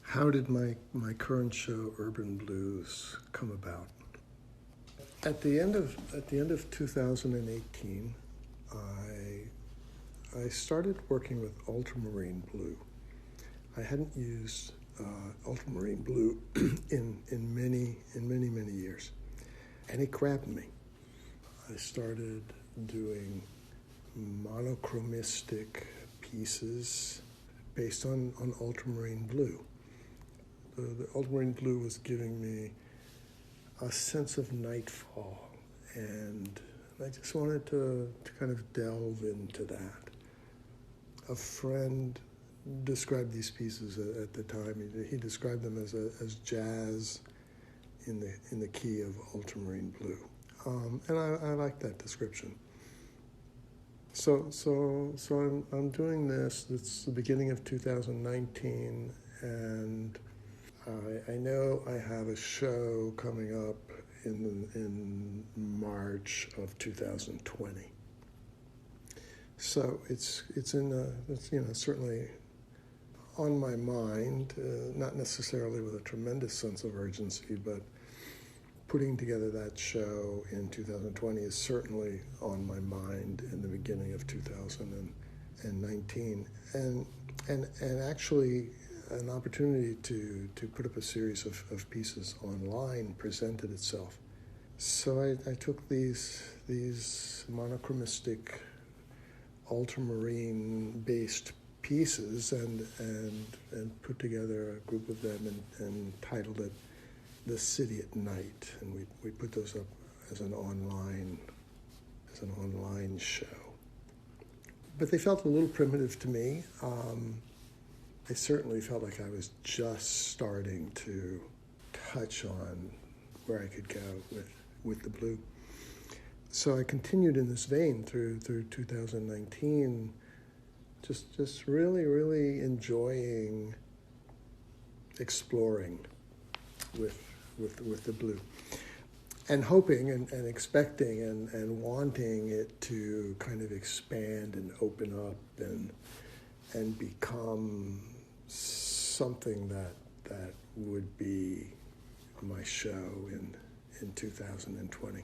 How did my current show, Urban Blues, come about? At the end of 2018, I started working with ultramarine blue. I hadn't used ultramarine blue in many years, and it grabbed me. I started doing monochromistic pieces based on ultramarine blue. The ultramarine blue was giving me a sense of nightfall, and I just wanted to kind of delve into that. A friend described these pieces at the time. He described them as jazz in the key of ultramarine blue, and I like that description. So I'm doing this. It's the beginning of 2019, and I know I have a show coming up in March of 2020. So it's certainly on my mind, not necessarily with a tremendous sense of urgency, but putting together that show in 2020 is certainly on my mind in the beginning of 2019, and actually an opportunity to put up a series of pieces online presented itself. So I took these monochromistic ultramarine-based pieces and put together a group of them and titled it "The City at Night," and we put those up as an online show. But they felt a little primitive to me. I certainly felt like I was just starting to touch on where I could go with the blue. So I continued in this vein through 2019, just really enjoying exploring with the blue, and hoping and expecting and wanting it to kind of expand and open up and become something that would be my show in 2020.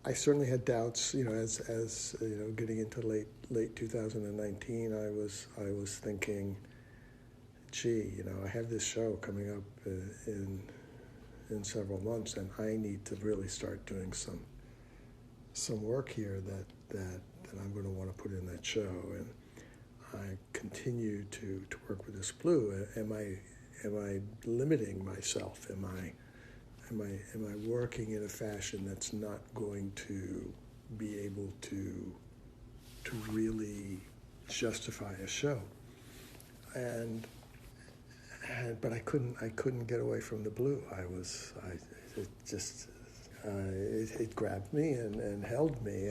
I certainly had doubts, as getting into late 2019. I was thinking, gee, I have this show coming up in several months, and I need to really start doing some work here that I'm going to want to put in that show. And I continue to work with this blue. Am I limiting myself? Am I working in a fashion that's not going to be able to really justify a show? But I couldn't get away from the blue. It grabbed me and held me,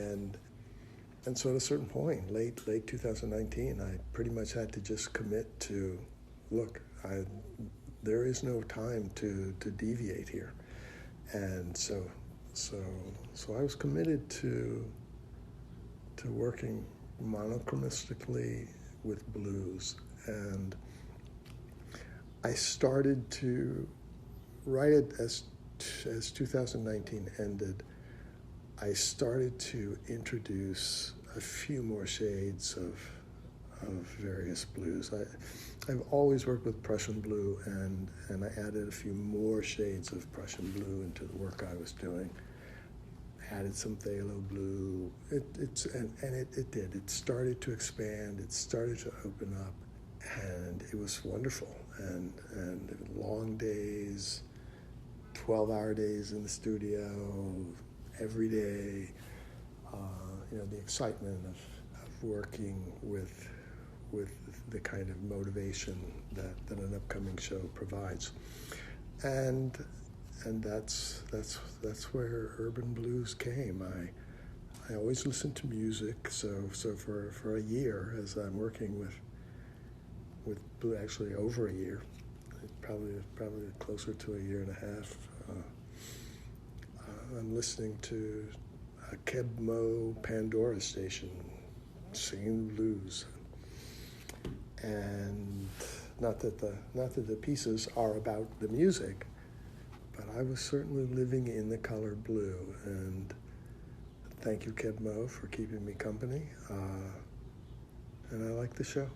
and so at a certain point, late 2019, I pretty much had to just commit to, look, there is no time to deviate here. And so I was committed to working monochromistically with blues, and I started to write it as 2019 ended. I started to introduce a few more shades of various blues. I've always worked with Prussian blue, and I added a few more shades of Prussian blue into the work I was doing. Added some phthalo blue. It did. It started to expand. It started to open up, and it was wonderful. And long days, 12-hour days in the studio, every day. The excitement of working with the kind of motivation that an upcoming show provides, and that's where Urban Blues came. I always listened to music, so for a year, as I'm working with Blue, actually over a year, probably closer to a year and a half, I'm listening to a Keb Mo Pandora station singing blues. And Not that the pieces are about the music, but I was certainly living in the color blue. And thank you, Keb Mo, for keeping me company. And I like the show.